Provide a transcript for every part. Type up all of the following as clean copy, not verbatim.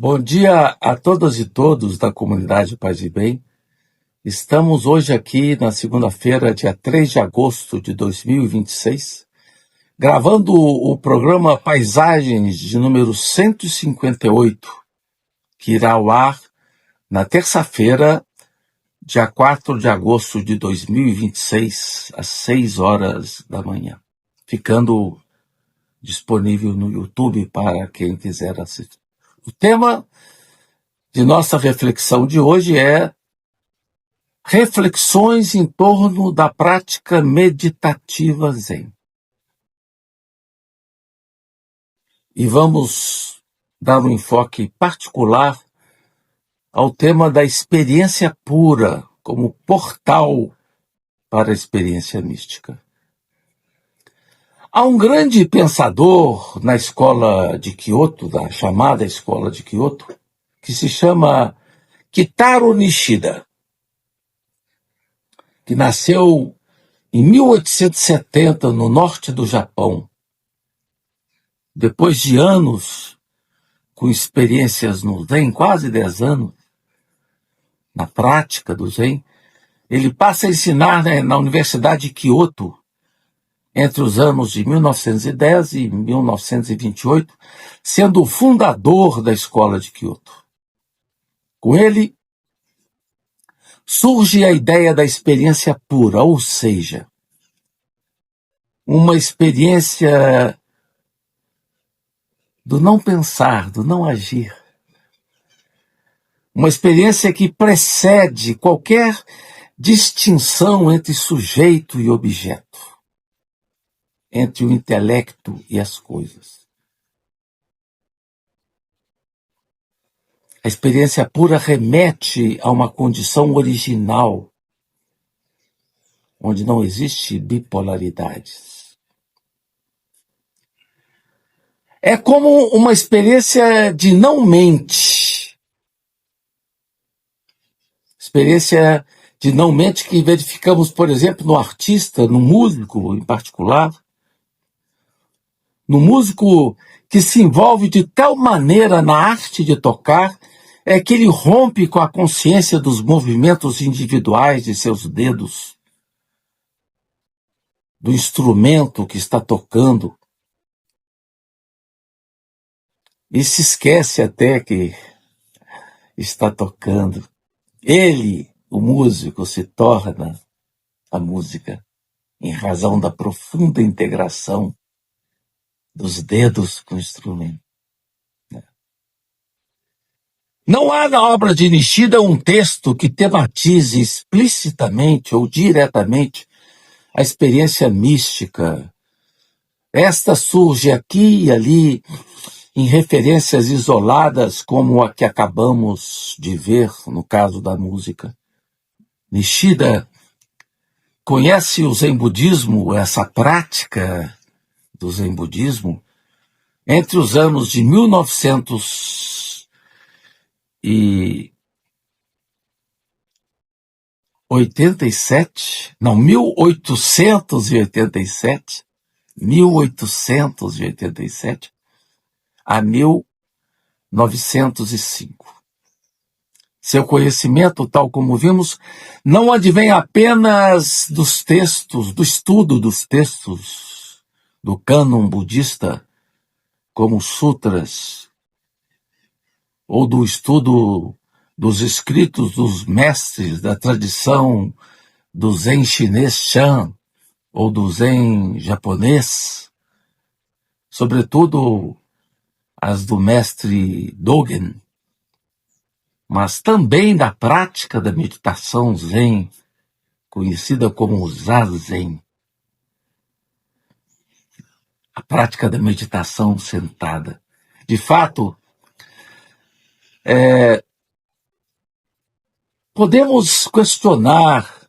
Bom dia a todas e todos da comunidade Paz e Bem. Estamos hoje aqui na segunda-feira, dia 3 de agosto de 2026, gravando o programa Paisagens de número 158, que irá ao ar na terça-feira, dia 4 de agosto de 2026, às 6 horas da manhã, ficando disponível no YouTube para quem quiser assistir. O tema de nossa reflexão de hoje é reflexões em torno da prática meditativa Zen. E vamos dar um enfoque particular ao tema da experiência pura como portal para a experiência mística. Há um grande pensador na escola de Kyoto, da chamada escola de Kyoto, que se chama Kitaro Nishida, que nasceu em 1870 no norte do Japão. Depois de anos com experiências no Zen, quase 10 anos, na prática do Zen, ele passa a ensinar na Universidade de Kyoto entre os anos de 1910 e 1928, sendo o fundador da escola de Kyoto. Com ele, surge a ideia da experiência pura, ou seja, uma experiência do não pensar, do não agir. Uma experiência que precede qualquer distinção entre sujeito e objeto, entre o intelecto e as coisas. A experiência pura remete a uma condição original, onde não existe bipolaridades. É como uma experiência de não-mente. Experiência de não-mente que verificamos, por exemplo, no artista, no músico em particular. No músico que se envolve de tal maneira na arte de tocar, é que ele rompe com a consciência dos movimentos individuais de seus dedos, do instrumento que está tocando, e se esquece até que está tocando. Ele, o músico, se torna a música, em razão da profunda integração dos dedos com o instrumento. Não há na obra de Nishida um texto que tematize explicitamente ou diretamente a experiência mística. Esta surge aqui e ali em referências isoladas como a que acabamos de ver no caso da música. Nishida conhece o Zen Budismo, essa prática do Zen Budismo, entre os anos de 1887 a 1905. Seu conhecimento, tal como vimos, não advém apenas dos textos, do estudo dos textos do cânon budista, como os sutras, ou do estudo dos escritos dos mestres da tradição do Zen chinês Shan, ou do Zen japonês, sobretudo as do mestre Dogen, mas também da prática da meditação Zen, conhecida como Zazen. A prática da meditação sentada. De fato, podemos questionar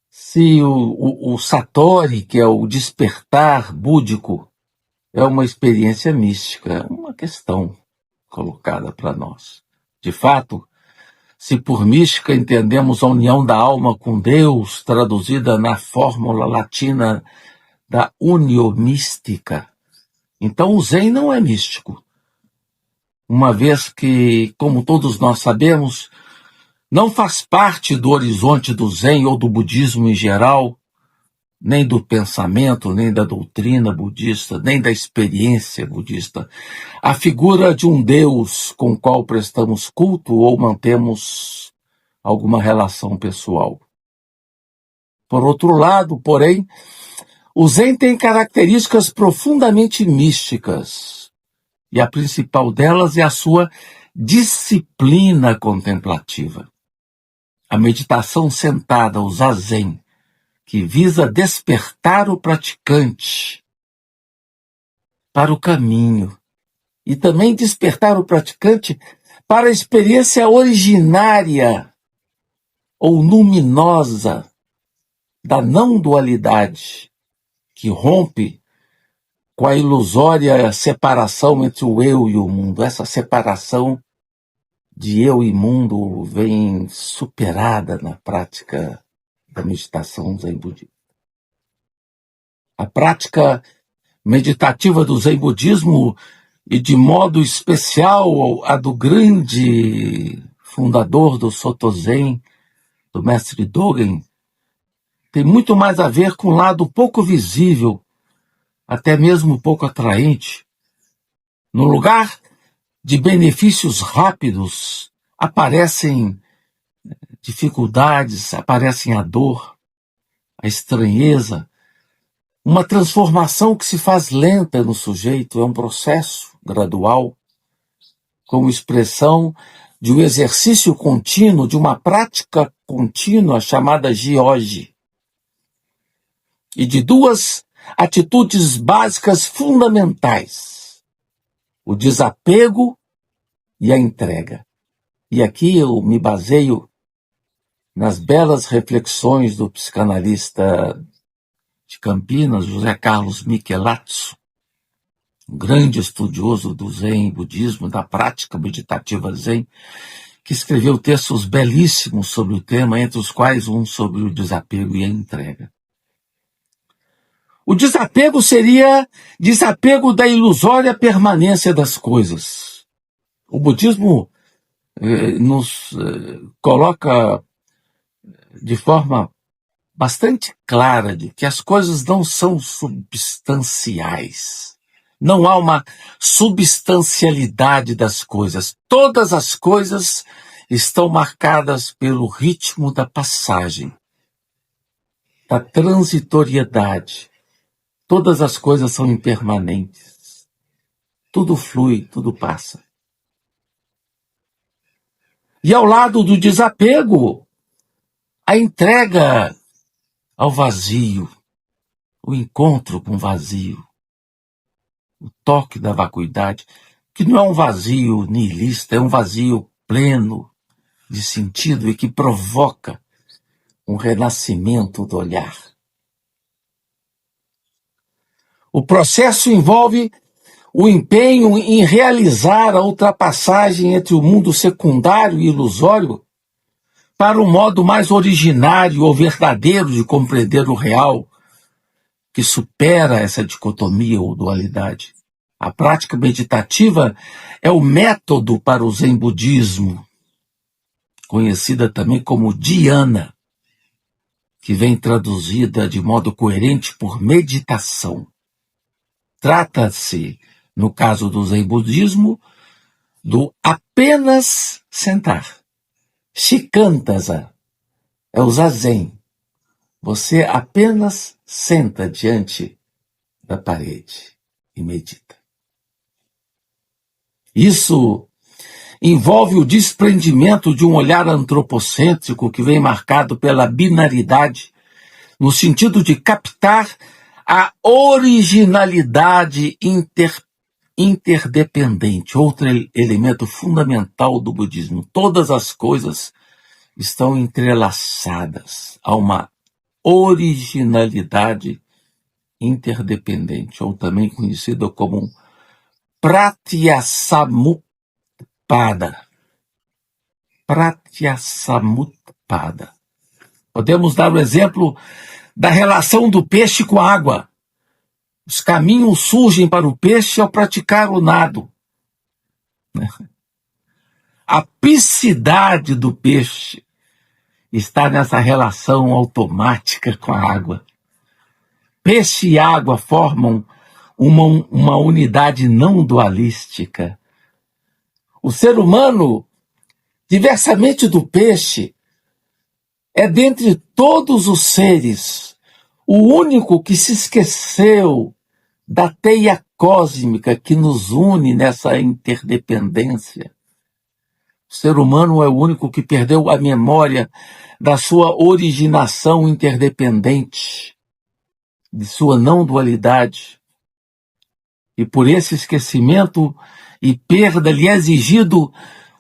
se o Satori, que é o despertar búdico, é uma experiência mística, uma questão colocada para nós. De fato, se por mística entendemos a união da alma com Deus, traduzida na fórmula latina da unio mística, então o Zen não é místico. uma vez que, como todos nós sabemos, não faz parte do horizonte do Zen ou do budismo em geral, nem do pensamento, nem da doutrina budista, nem da experiência budista, a figura de um Deus com o qual prestamos culto ou mantemos alguma relação pessoal. Por outro lado, porém, o Zen tem características profundamente místicas, e a principal delas é a sua disciplina contemplativa. A meditação sentada, o Zazen, que visa despertar o praticante para o caminho e também despertar o praticante para a experiência originária ou luminosa da não-dualidade, que rompe com a ilusória separação entre o eu e o mundo. Essa separação de eu e mundo vem superada na prática da meditação Zen budista. A prática meditativa do Zen budismo, e de modo especial a do grande fundador do Soto Zen, do mestre Dogen, tem muito mais a ver com um lado pouco visível, até mesmo pouco atraente. No lugar de benefícios rápidos, aparecem dificuldades, aparecem a dor, a estranheza, uma transformação que se faz lenta no sujeito, é um processo gradual, como expressão de um exercício contínuo, de uma prática contínua chamada Jyoji, e de duas atitudes básicas fundamentais: o desapego e a entrega. E aqui eu me baseio nas belas reflexões do psicanalista de Campinas, José Carlos Michelazzo, um grande estudioso do Zen budismo, da prática meditativa Zen, que escreveu textos belíssimos sobre o tema, entre os quais um sobre o desapego e a entrega. O desapego seria desapego da ilusória permanência das coisas. O budismo nos coloca de forma bastante clara de que as coisas não são substanciais. Não há uma substancialidade das coisas. Todas as coisas estão marcadas pelo ritmo da passagem, da transitoriedade. Todas as coisas são impermanentes. Tudo flui, tudo passa. E ao lado do desapego, a entrega ao vazio, o encontro com o vazio, o toque da vacuidade, que não é um vazio nihilista, é um vazio pleno de sentido e que provoca um renascimento do olhar. O processo envolve o empenho em realizar a ultrapassagem entre o mundo secundário e ilusório para um modo mais originário ou verdadeiro de compreender o real, que supera essa dicotomia ou dualidade. A prática meditativa é o método para o Zen budismo, conhecida também como dhyana, que vem traduzida de modo coerente por meditação. Trata-se, no caso do Zen budismo, do apenas sentar. Shikantaza é o zazen. Você apenas senta diante da parede e medita. Isso envolve o desprendimento de um olhar antropocêntrico que vem marcado pela binaridade, no sentido de captar a originalidade interdependente, outro elemento fundamental do budismo. Todas as coisas estão entrelaçadas. Há uma originalidade interdependente, ou também conhecida como Pratyasamutpada. Pratyasamutpada. Podemos dar o exemplo da relação do peixe com a água. Os caminhos surgem para o peixe ao praticar o nado. A piscidade do peixe está nessa relação automática com a água. Peixe e água formam uma unidade não dualística. O ser humano, diversamente do peixe, é dentre todos os seres o único que se esqueceu da teia cósmica que nos une nessa interdependência. O ser humano é o único que perdeu a memória da sua originação interdependente, de sua não dualidade. E por esse esquecimento e perda lhe é exigido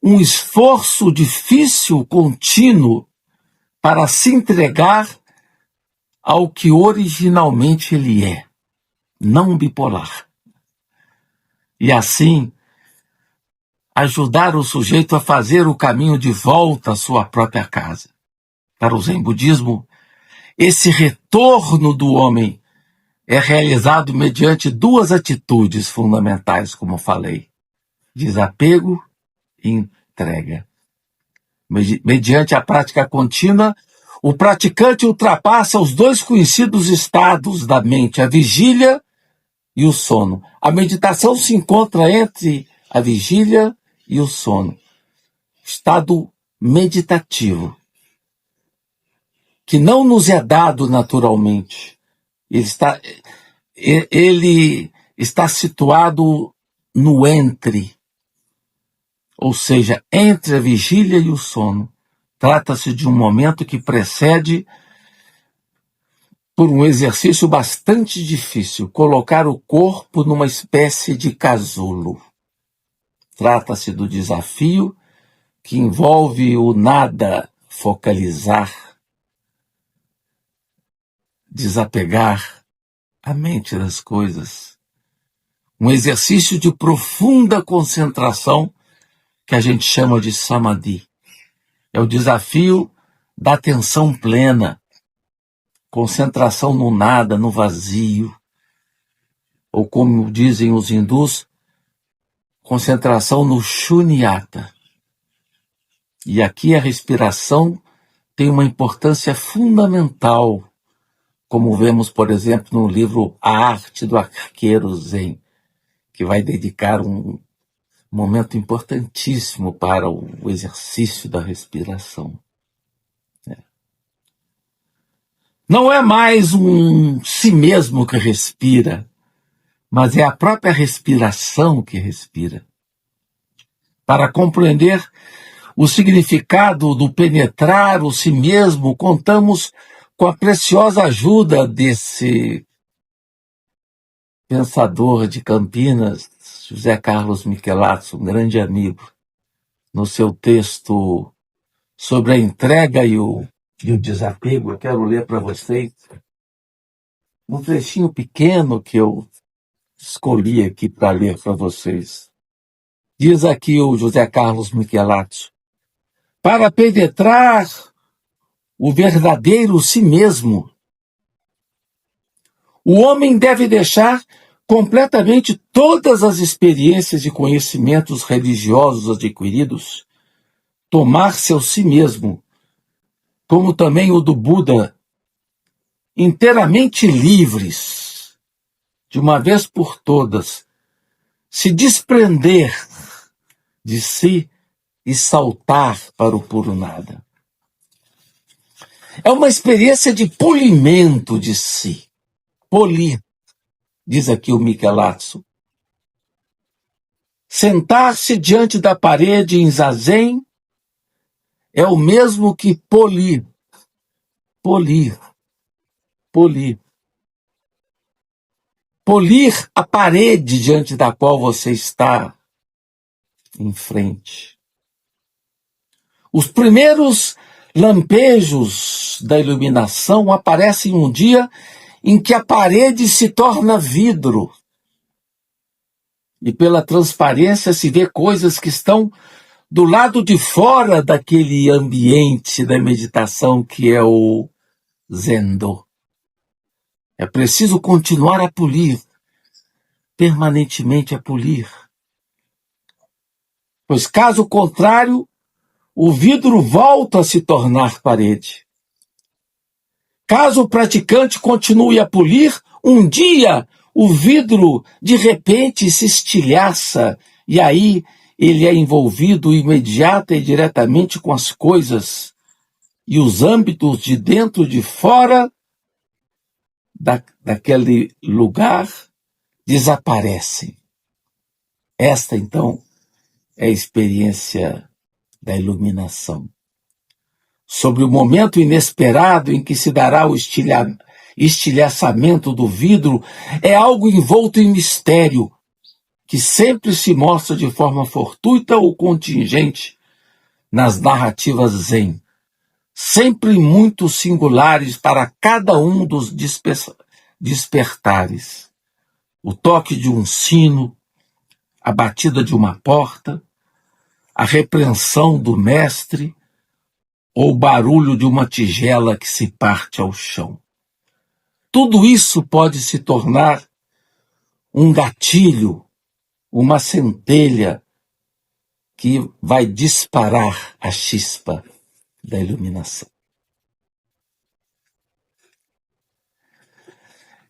um esforço difícil, contínuo, para se entregar ao que originalmente ele é, não bipolar. E assim, ajudar o sujeito a fazer o caminho de volta à sua própria casa. Para o Zen Budismo, esse retorno do homem é realizado mediante duas atitudes fundamentais, como falei: desapego e entrega. Mediante a prática contínua, o praticante ultrapassa os dois conhecidos estados da mente, a vigília e o sono. A meditação se encontra entre a vigília e o sono. Estado meditativo, que não nos é dado naturalmente. Ele está situado no entre, ou seja, entre a vigília e o sono. Trata-se de um momento que precede por um exercício bastante difícil, colocar o corpo numa espécie de casulo. Trata-se do desafio que envolve o nada focalizar, desapegar a mente das coisas. Um exercício de profunda concentração que a gente chama de samadhi. É o desafio da atenção plena, concentração no nada, no vazio, ou como dizem os hindus, concentração no shunyata. E aqui a respiração tem uma importância fundamental, como vemos, por exemplo, no livro A Arte do Arqueiro Zen, que vai dedicar um momento importantíssimo para o exercício da respiração. Não é mais um si mesmo que respira, mas é a própria respiração que respira. Para compreender o significado do penetrar o si mesmo, contamos com a preciosa ajuda desse pensador de Campinas, José Carlos Michelazzo, um grande amigo, no seu texto sobre a entrega e o desapego. Eu quero ler para vocês um trechinho pequeno que eu escolhi aqui para ler para vocês. Diz aqui o José Carlos Michelazzo: para penetrar o verdadeiro si mesmo, o homem deve deixar completamente todas as experiências e conhecimentos religiosos adquiridos, tomar seu si mesmo, como também o do Buda, inteiramente livres, de uma vez por todas, se desprender de si e saltar para o puro nada. É uma experiência de polimento de si. Polir, diz aqui o Michelazzo. Sentar-se diante da parede em zazen é o mesmo que polir. Polir. Polir. Polir a parede diante da qual você está em frente. Os primeiros lampejos da iluminação aparecem um dia em que a parede se torna vidro. E pela transparência se vê coisas que estão do lado de fora daquele ambiente da meditação que é o Zendo. É preciso continuar a polir, permanentemente a polir. pois caso contrário, o vidro volta a se tornar parede. Caso o praticante continue a polir, um dia o vidro de repente se estilhaça e aí ele é envolvido imediata e diretamente com as coisas e os âmbitos de dentro e de fora daquele lugar desaparecem. Esta, então, é a experiência da iluminação. Sobre o momento inesperado em que se dará o estilhaçamento do vidro, é algo envolto em mistério, que sempre se mostra de forma fortuita ou contingente nas narrativas zen, sempre muito singulares para cada um dos despertares. O toque de um sino, a batida de uma porta, a repreensão do mestre ou o barulho de uma tigela que se parte ao chão. Tudo isso pode se tornar um gatilho, uma centelha que vai disparar a chispa da iluminação.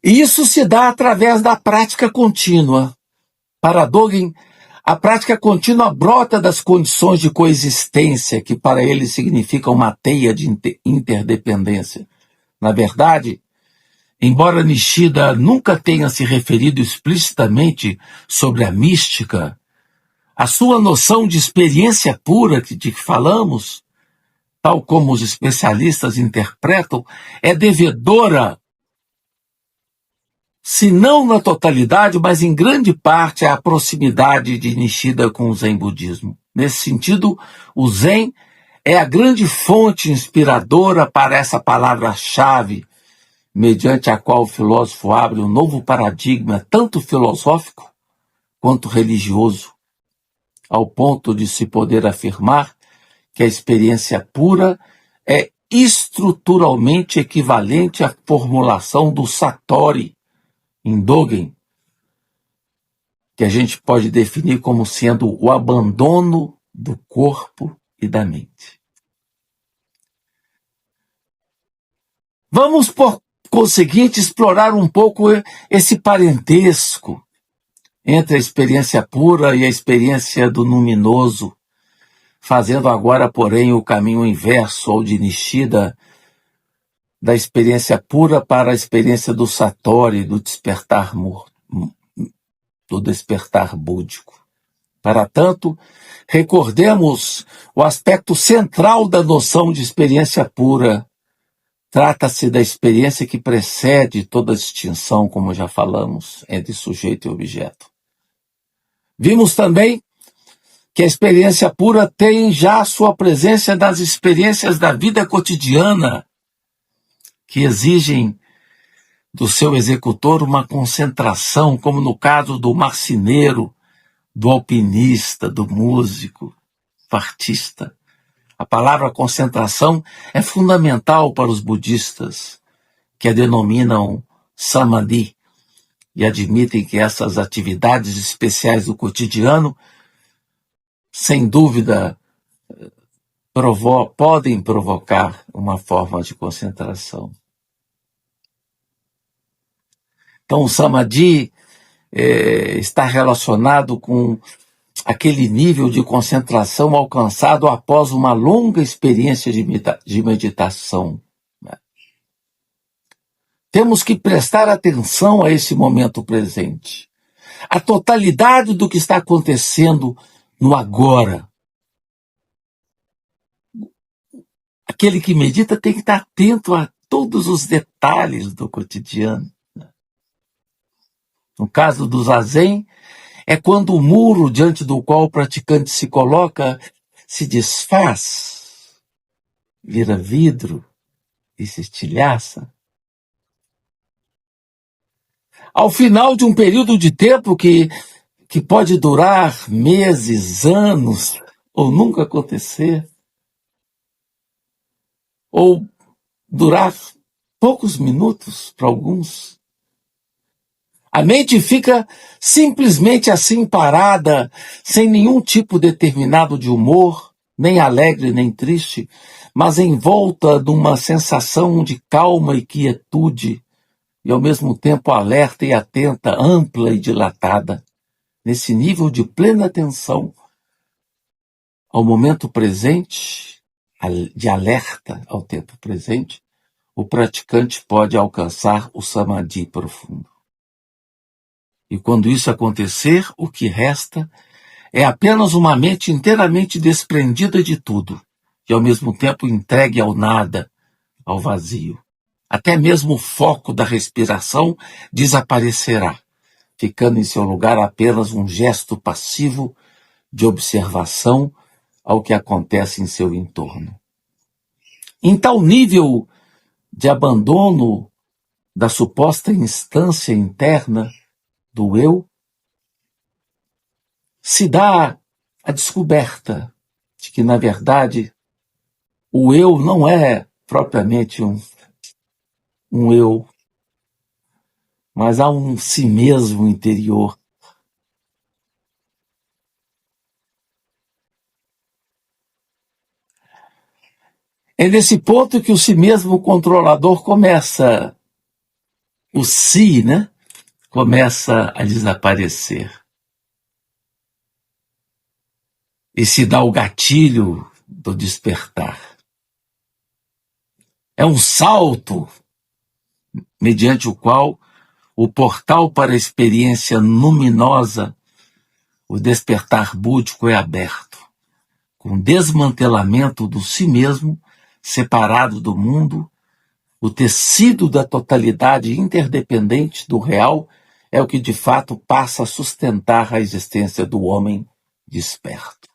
E isso se dá através da prática contínua. Para Dogen, a prática contínua brota das condições de coexistência, que para ele significam uma teia de interdependência. Na verdade, embora Nishida nunca tenha se referido explicitamente sobre a mística, a sua noção de experiência pura de que falamos, tal como os especialistas interpretam, é devedora, se não na totalidade, mas em grande parte, à proximidade de Nishida com o Zen budismo. Nesse sentido, o Zen é a grande fonte inspiradora para essa palavra-chave, mediante a qual o filósofo abre um novo paradigma, tanto filosófico quanto religioso, ao ponto de se poder afirmar que a experiência pura é estruturalmente equivalente à formulação do Satori, em Dogen, que a gente pode definir como sendo o abandono do corpo e da mente. Vamos, por conseguinte, explorar um pouco esse parentesco entre a experiência pura e a experiência do luminoso, fazendo agora, porém, o caminho inverso ao de Nishida, da experiência pura para a experiência do Satori, do despertar búdico. Para tanto, recordemos o aspecto central da noção de experiência pura. Trata-se da experiência que precede toda a distinção, como já falamos, entre sujeito e objeto. Vimos também que a experiência pura tem já sua presença nas experiências da vida cotidiana, que exigem do seu executor uma concentração, como no caso do marceneiro, do alpinista, do músico, do artista. A palavra concentração é fundamental para os budistas, que a denominam samadhi, e admitem que essas atividades especiais do cotidiano, sem dúvida, podem provocar uma forma de concentração. Então, o samadhi está relacionado com aquele nível de concentração alcançado após uma longa experiência de meditação. Temos que prestar atenção a esse momento presente, a totalidade do que está acontecendo no agora. Aquele que medita tem que estar atento a todos os detalhes do cotidiano. No caso do Zazen, é quando o muro diante do qual o praticante se coloca se desfaz, vira vidro e se estilhaça. Ao final de um período de tempo que pode durar meses, anos, ou nunca acontecer, ou durar poucos minutos para alguns, A mente fica simplesmente assim parada, sem nenhum tipo determinado de humor, nem alegre nem triste, mas envolta de uma sensação de calma e quietude, e ao mesmo tempo alerta e atenta, ampla e dilatada, nesse nível de plena atenção ao momento presente, de alerta ao tempo presente, o praticante pode alcançar o samadhi profundo. E quando isso acontecer, o que resta é apenas uma mente inteiramente desprendida de tudo, e ao mesmo tempo entregue ao nada, ao vazio. Até mesmo o foco da respiração desaparecerá, ficando em seu lugar apenas um gesto passivo de observação ao que acontece em seu entorno. Em tal nível de abandono da suposta instância interna do eu, se dá a descoberta de que, na verdade, o eu não é propriamente um eu, mas há um si mesmo interior. É nesse ponto que o si mesmo controlador começa, o si, né? Começa a desaparecer. E se dá o gatilho do despertar. É um salto mediante o qual o portal para a experiência luminosa, o despertar búdico é aberto, com desmantelamento do si mesmo, separado do mundo, o tecido da totalidade interdependente do real é o que de fato passa a sustentar a existência do homem desperto.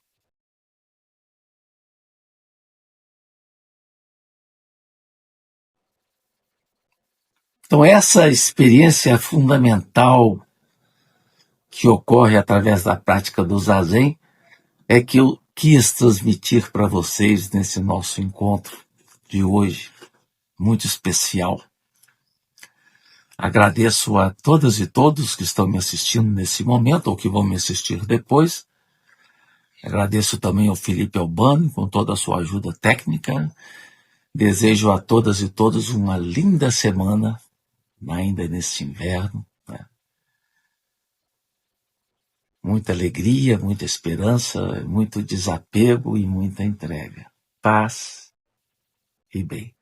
Então essa experiência fundamental que ocorre através da prática do Zazen é que eu quis transmitir para vocês nesse nosso encontro de hoje, muito especial. Agradeço a todas e todos que estão me assistindo nesse momento ou que vão me assistir depois. Agradeço também ao Felipe Albani com toda a sua ajuda técnica. Desejo a todas e todos uma linda semana, ainda neste inverno. Né? Muita alegria, muita esperança, muito desapego e muita entrega. Paz e bem.